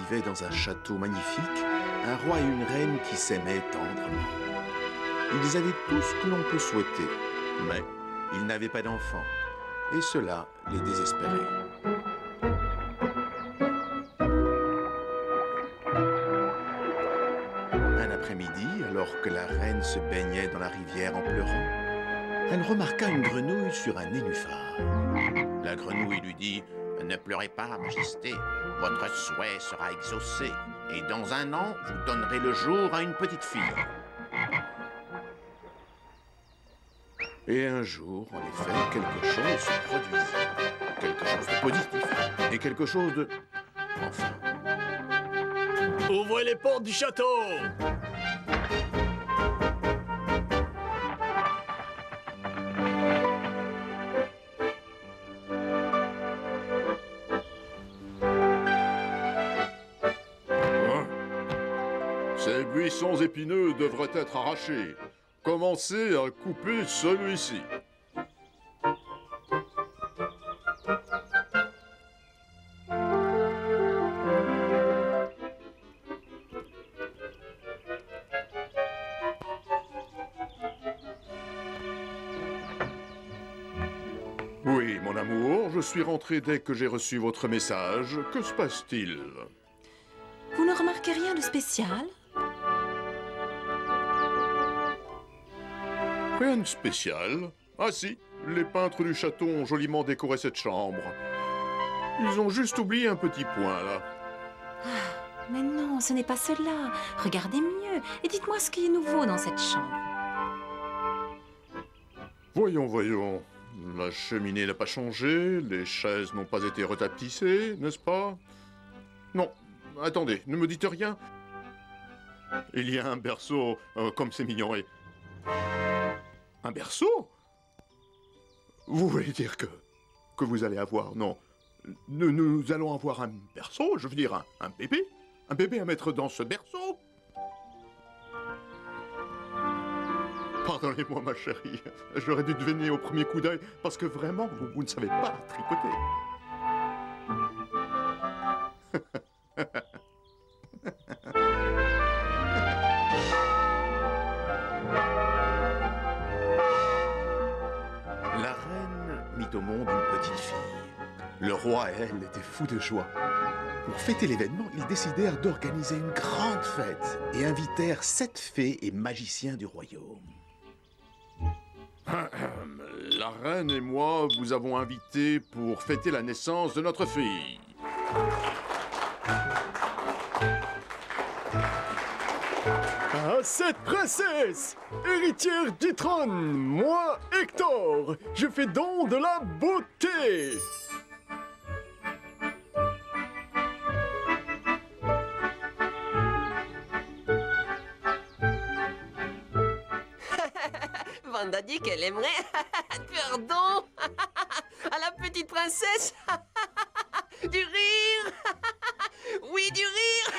vivaient dans un château magnifique un roi et une reine qui s'aimaient tendrement. Ils avaient tout ce que l'on peut souhaiter, mais ils n'avaient pas d'enfants, et cela les désespérait. Un après-midi, alors que la reine se baignait dans la rivière en pleurant, elle remarqua une grenouille sur un nénuphar. La grenouille lui dit « Ne pleurez pas, Majesté, votre souhait sera exaucé, et dans 1 an, vous donnerez le jour à une petite fille. » Et un jour, en effet, quelque chose se produisit. Quelque chose de positif, et quelque chose de... Enfin... Ouvrez les portes du château! Ces buissons épineux devraient être arrachés. Commencez à couper celui-ci. Oui, mon amour, je suis rentré dès que j'ai reçu votre message. Que se passe-t-il? Vous ne remarquez rien de spécial? Rien de spécial. Ah si, les peintres du château ont joliment décoré cette chambre. Ils ont juste oublié un petit point, là. Mais non, ce n'est pas cela. Regardez mieux et dites-moi ce qui est nouveau dans cette chambre. Voyons. La cheminée n'a pas changé, les chaises n'ont pas été retapissées, n'est-ce pas? Non, attendez, ne me dites rien. Il y a un berceau, comme c'est mignon, et... Un berceau? Vous voulez dire que vous allez avoir, non, nous allons avoir un berceau, je veux dire un bébé? Un bébé à mettre dans ce berceau? Pardonnez-moi, ma chérie, j'aurais dû deviner au premier coup d'œil, parce que vraiment, vous ne savez pas tricoter. La reine mit au monde une petite fille. Le roi et elle étaient fous de joie. Pour fêter l'événement, ils décidèrent d'organiser une grande fête et invitèrent 7 fées et magiciens du royaume. La reine et moi vous avons invité pour fêter la naissance de notre fille. À cette princesse, héritière du trône, moi, Hector, je fais don de la beauté. Vanda dit qu'elle aimerait faire don à la petite princesse. Du rire. Oui, du rire.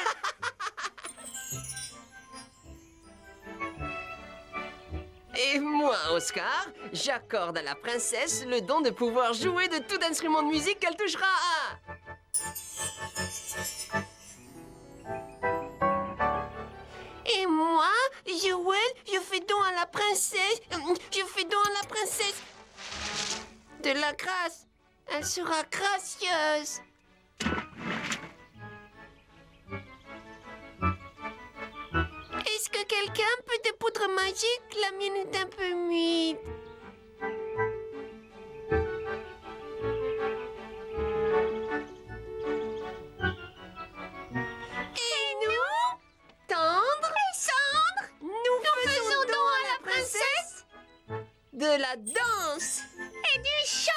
Et moi, Oscar, j'accorde à la princesse le don de pouvoir jouer de tout instrument de musique qu'elle touchera à. Et moi, Joël, je fais don à la princesse. Je fais don à la princesse de la grâce. Elle sera gracieuse. Est-ce que quelqu'un peut des poudres magiques? La mienne est un peu humide. Et nous, Tendre et Cendre, nous faisons don à la princesse de la danse et du chant.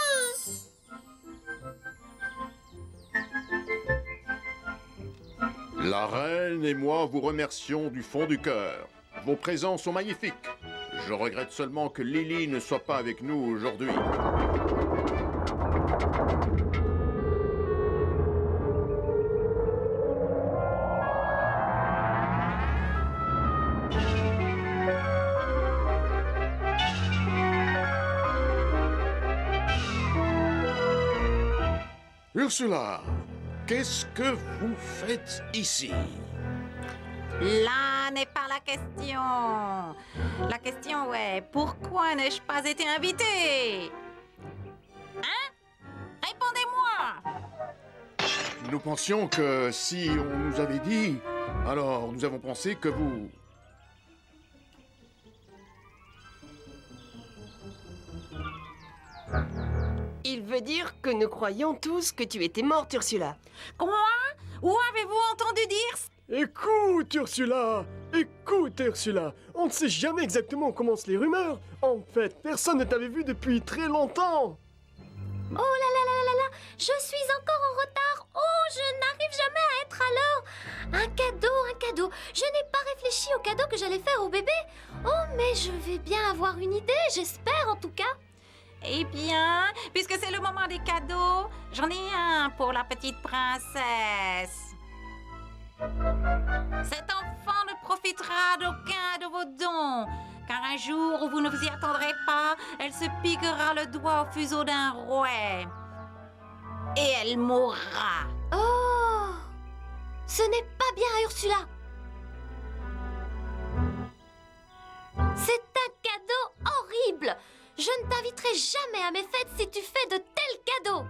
La reine et moi vous remercions du fond du cœur. Vos présents sont magnifiques. Je regrette seulement que Lily ne soit pas avec nous aujourd'hui. Ursula, qu'est-ce que vous faites ici? Là n'est pas la question. La question est pourquoi n'ai-je pas été invité? Hein? Répondez-moi! Nous pensions que si on nous avait dit, alors nous avons pensé que vous... Il veut dire que nous croyons tous que tu étais morte, Ursula. Quoi? Où avez-vous entendu dire ça? Écoute, Ursula! Écoute, Ursula! On ne sait jamais exactement où commencent les rumeurs. En fait, personne ne t'avait vu depuis très longtemps. Oh là là là là là, je suis encore en retard. Oh, je n'arrive jamais à être à l'heure. Un cadeau. Je n'ai pas réfléchi au cadeau que j'allais faire au bébé. Oh, mais je vais bien avoir une idée, j'espère en tout cas. Eh bien, puisque c'est le moment des cadeaux, j'en ai un pour la petite princesse. Cet enfant ne profitera d'aucun de vos dons, car un jour où vous ne vous y attendrez pas, elle se piquera le doigt au fuseau d'un rouet. Et elle mourra. Oh, ce n'est pas bien, Ursula. C'est un cadeau horrible. Je ne t'inviterai jamais à mes fêtes si tu fais de tels cadeaux.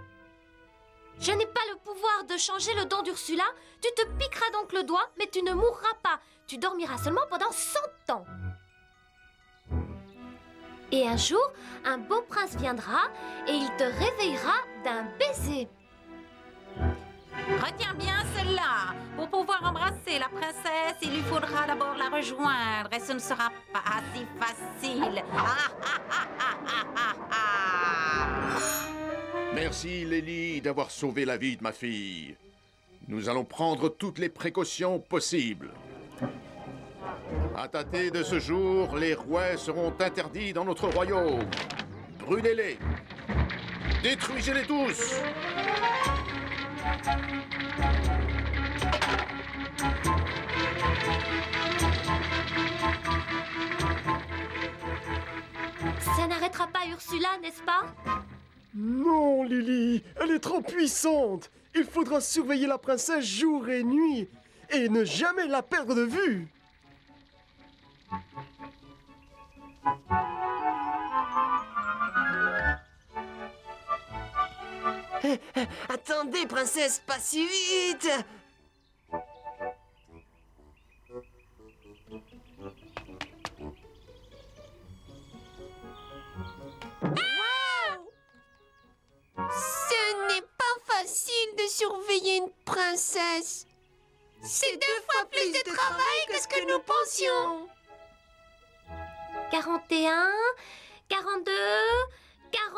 Je n'ai pas le pouvoir de changer le don d'Ursula. Tu te piqueras donc le doigt, mais tu ne mourras pas. Tu dormiras seulement pendant 100 ans. Et un jour, un beau prince viendra et il te réveillera d'un baiser. Retiens bien cela. Pour pouvoir embrasser la princesse, il lui faudra d'abord la rejoindre et ce ne sera pas si facile. Merci, Lélie, d'avoir sauvé la vie de ma fille. Nous allons prendre toutes les précautions possibles. À dater de ce jour, les rouets seront interdits dans notre royaume. Brûlez-les. Détruisez-les tous. Ça n'arrêtera pas Ursula, n'est-ce pas? Non, Lily, elle est trop puissante. Il faudra surveiller la princesse jour et nuit et ne jamais la perdre de vue. Attendez, princesse, pas si vite. Ce n'est pas facile de surveiller une princesse. C'est 2 fois plus de travail que ce que nous pensions. 41, 42, 40...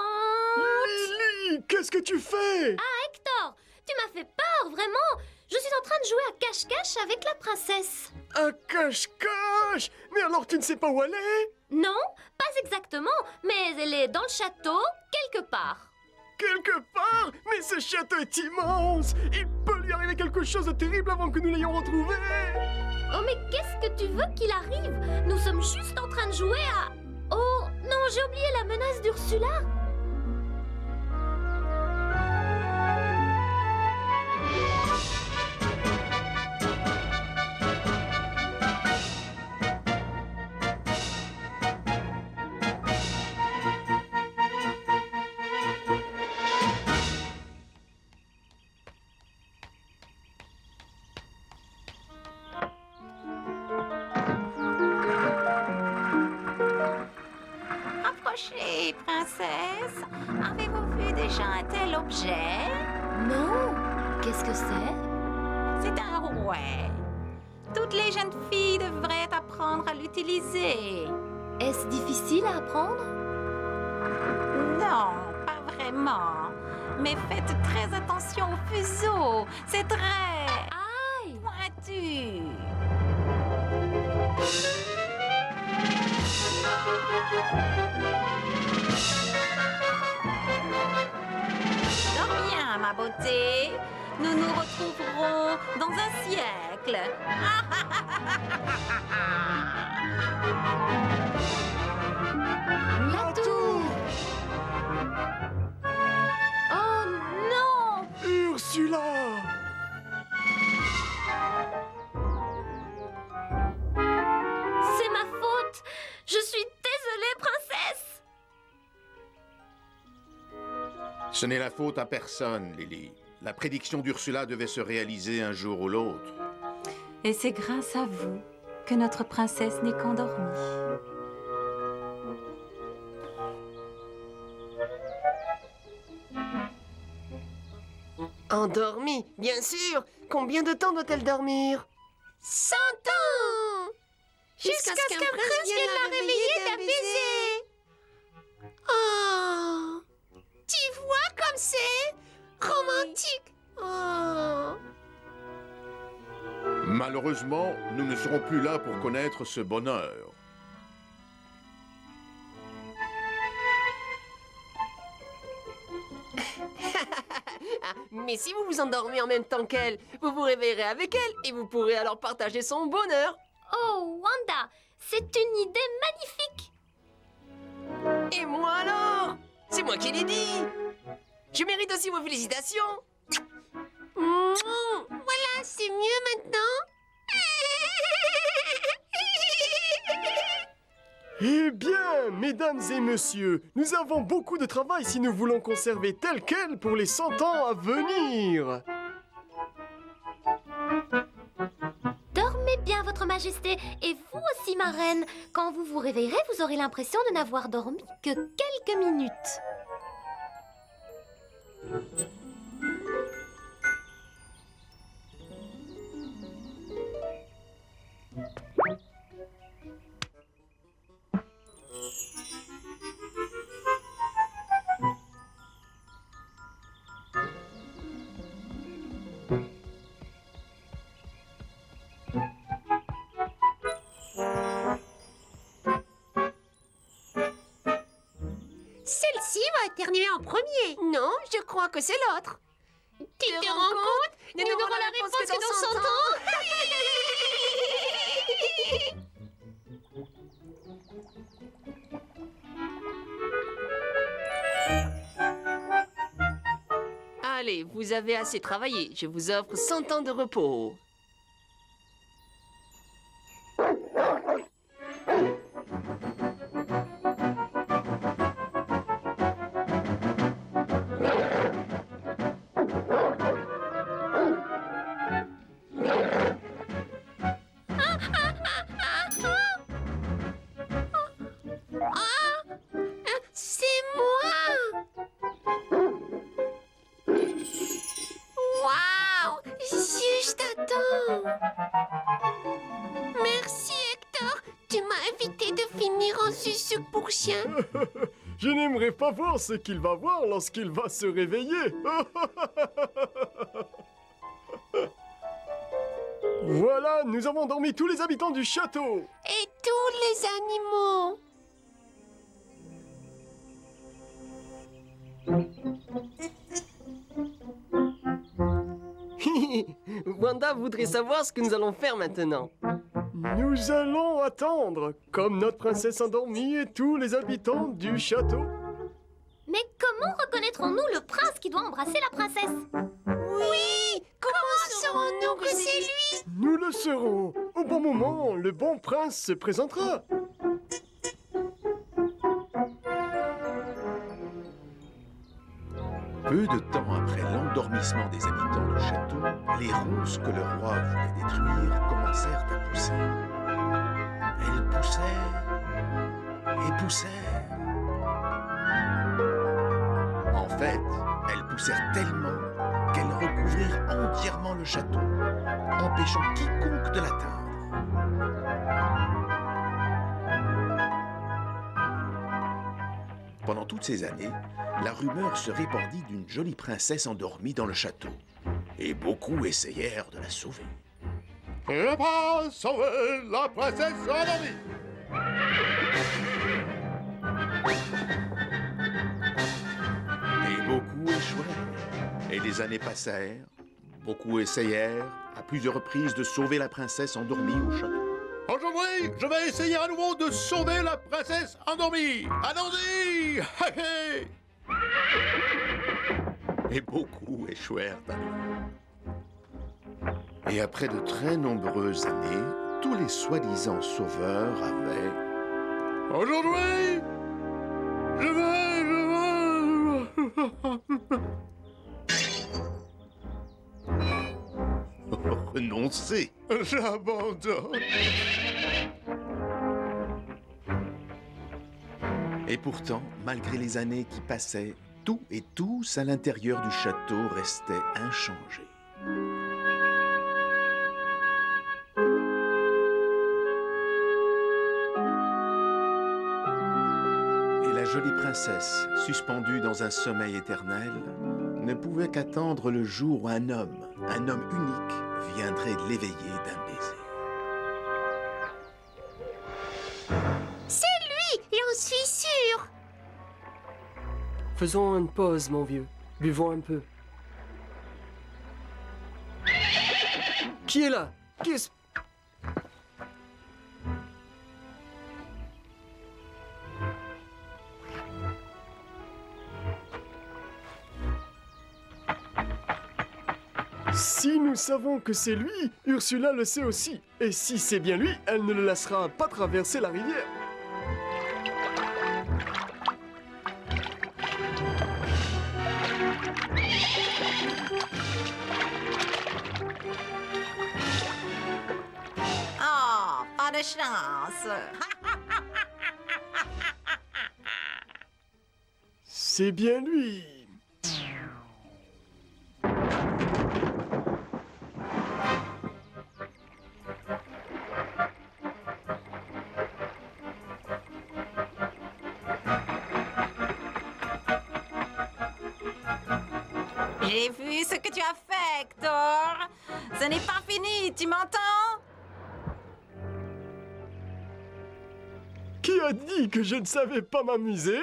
Lily, qu'est-ce que tu fais? Hector, tu m'as fait peur, vraiment. Je suis en train de jouer à cache-cache avec la princesse. Un cache-cache? Mais alors tu ne sais pas où elle est? Non, pas exactement, mais elle est dans le château, quelque part. Quelque part? Mais ce château est immense. Il peut lui arriver quelque chose de terrible avant que nous l'ayons retrouvé. Oh, mais qu'est-ce que tu veux qu'il arrive? Nous sommes juste en train de jouer à... Oh, non, j'ai oublié la menace d'Ursula. Approchez, princesse. Avez-vous vu déjà un tel objet? Non, qu'est-ce que c'est? C'est un rouet. Toutes les jeunes filles devraient apprendre à l'utiliser. Est-ce difficile à apprendre? Non, pas vraiment. Mais faites très attention au fuseau. C'est très Aïe! pointu. Dors bien, ma beauté. Nous nous retrouverons dans un siècle. La tour! Oh non! Ursula! Ce n'est la faute à personne, Lily. La prédiction d'Ursula devait se réaliser un jour ou l'autre. Et c'est grâce à vous que notre princesse n'est qu'endormie. Endormie, bien sûr. Combien de temps doit-elle dormir? 100 ans. Jusqu'à ce qu'un prince vienne la réveiller d'un baiser. Oh, tu vois comme c'est romantique. Oh. Malheureusement, nous ne serons plus là pour connaître ce bonheur. Mais si vous vous endormez en même temps qu'elle, vous vous réveillerez avec elle et vous pourrez alors partager son bonheur. Oh, Wanda, c'est une idée magnifique. Et moi alors? C'est moi qui l'ai dit. Je mérite aussi vos félicitations. Voilà, c'est mieux maintenant. Eh bien, mesdames et messieurs, nous avons beaucoup de travail si nous voulons conserver telle qu'elle pour les 100 ans à venir. Dormez bien, Votre Majesté, et vous aussi, ma reine. Quand vous vous réveillerez, vous aurez l'impression de n'avoir dormi que quelques minutes. Celle-ci va éternuer en premier. Non, je crois que c'est l'autre. Tu te rends compte? Nous n'aurons la réponse que dans 100 ans. Allez, vous avez assez travaillé. Je vous offre 100 ans de repos. C'est moi! Waouh! Juste à temps! Merci, Hector! Tu m'as évité de finir en sucuk pour chien. Je n'aimerais pas voir ce qu'il va voir lorsqu'il va se réveiller. Voilà, nous avons dormi tous les habitants du château. Et tous les animaux. Wanda voudrait savoir ce que nous allons faire maintenant. Nous allons attendre, comme notre princesse endormie et tous les habitants du château. Mais comment reconnaîtrons-nous le prince qui doit embrasser la princesse? Oui! Comment saurons-nous que c'est lui? Nous le saurons. Au bon moment, le bon prince se présentera. Peu de temps après l'endormissement des habitants du château, les roses que le roi voulait détruire commencèrent à pousser. Elles poussèrent et poussèrent. En fait, elles poussèrent tellement qu'elles recouvrirent entièrement le château, empêchant quiconque de l'atteindre. Pendant toutes ces années, la rumeur se répandit d'une jolie princesse endormie dans le château. Et beaucoup essayèrent de la sauver. Je pas sauver la princesse endormie. Et beaucoup échouèrent. Et les années passèrent. Beaucoup essayèrent, à plusieurs reprises, de sauver la princesse endormie au château. Aujourd'hui, je vais essayer à nouveau de sauver la princesse endormie. Allons-y! Hé, hé. Et beaucoup échouèrent à nouveau. Et après de très nombreuses années, tous les soi-disant sauveurs avaient... Aujourd'hui, je vais... Renoncez. J'abandonne. Et pourtant, malgré les années qui passaient, tout et tous à l'intérieur du château restaient inchangés. Et la jolie princesse, suspendue dans un sommeil éternel, ne pouvait qu'attendre le jour où un homme unique, viendrait l'éveiller d'un baiser. J'en suis sûre. Faisons une pause, mon vieux. Buvons un peu. Qui est là? Qui est... Si nous savons que c'est lui, Ursula le sait aussi. Et si c'est bien lui, elle ne le laissera pas traverser la rivière. Oh, pas de chance. C'est bien lui. J'ai vu ce que tu as fait, Hector. Ce n'est pas fini, tu m'entends? Qui a dit que je ne savais pas m'amuser?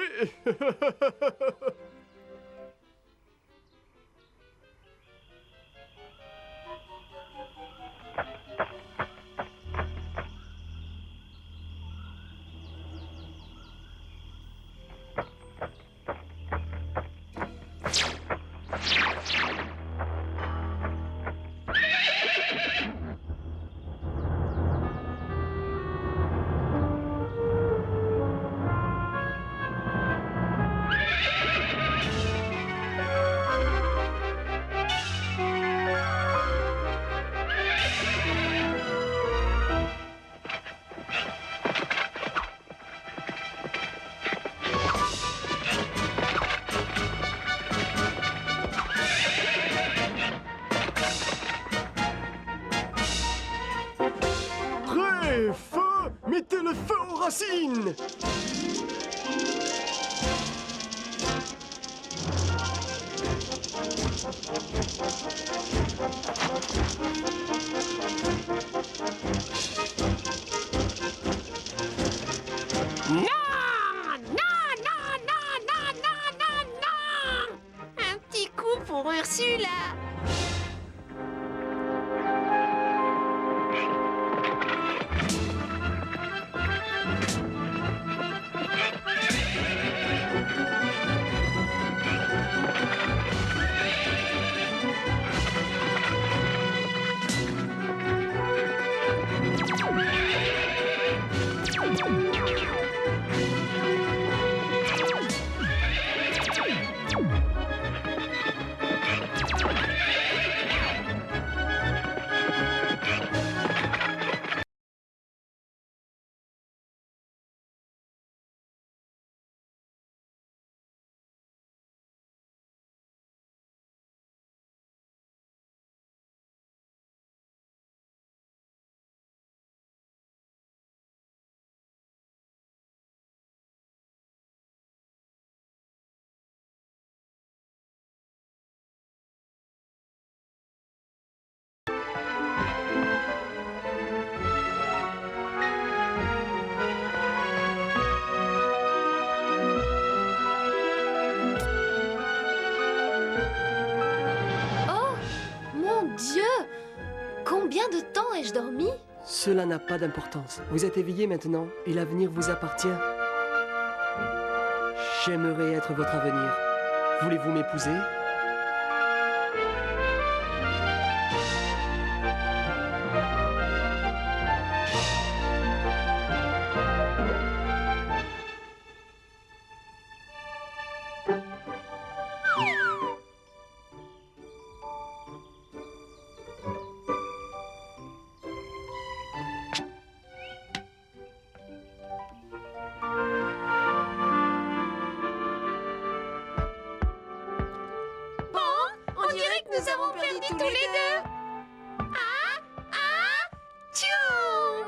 Prêt, feu, mettez le feu aux racines. Un petit coup pour Ursula. Oh, mon Dieu! Combien de temps ai-je dormi? Cela n'a pas d'importance. Vous êtes éveillé maintenant et l'avenir vous appartient. J'aimerais être votre avenir. Voulez-vous m'épouser? tous les deux. Tchoum.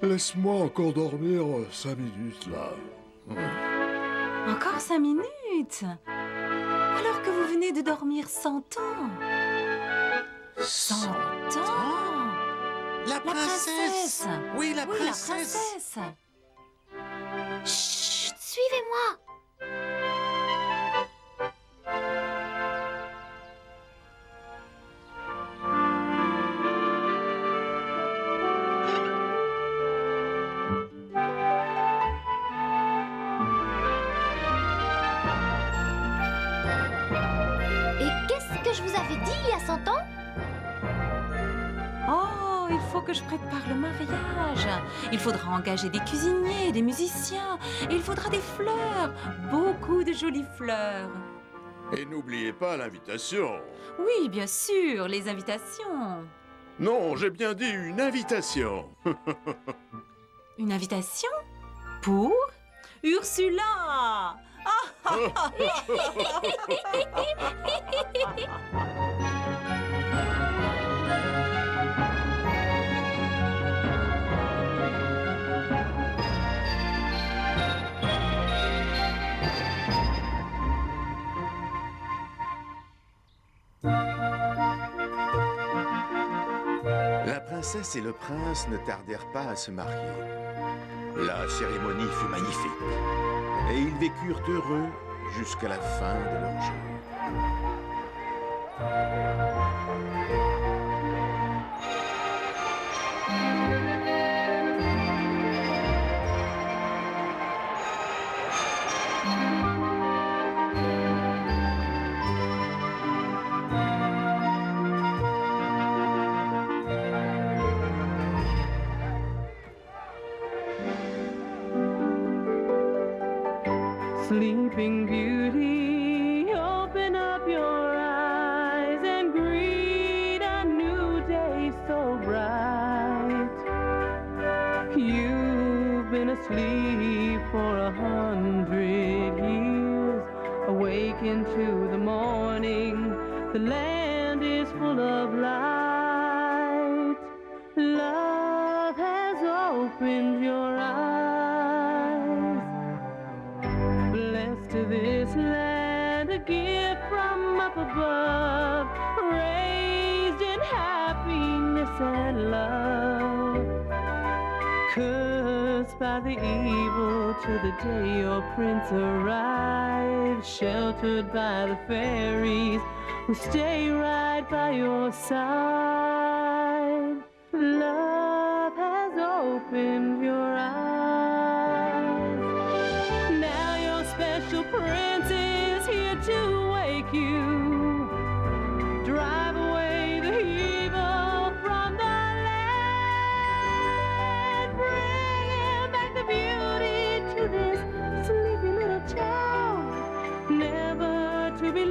Laisse-moi encore dormir 5 minutes, là. Encore 5 minutes? Alors que vous venez de dormir 100 ans. 100 ans? La princesse. Oui, la Oui, la princesse. princesse. Chut, suivez-moi. Et qu'est-ce que je vous avais dit il y a 100 ans? Oh, il faut que je prépare le mariage. Il faudra engager des cuisiniers, des musiciens. Et il faudra des fleurs. Beaucoup de jolies fleurs. Et n'oubliez pas l'invitation. Oui, bien sûr, les invitations. Non, j'ai bien dit une invitation. Une invitation? Pour Ursula. La princesse et le prince ne tardèrent pas à se marier. La cérémonie fut magnifique. Et ils vécurent heureux jusqu'à la fin de leur jour. Sleeping Beauty, open up your eyes and greet a new day so bright. You've been asleep for 100 years. Awaken to the morning, the land is full of light. Love has opened your eyes. Blessed to this land, a gift from up above, raised in happiness and love. Cursed by the evil till the day your prince arrives, sheltered by the fairies who stay right by your side.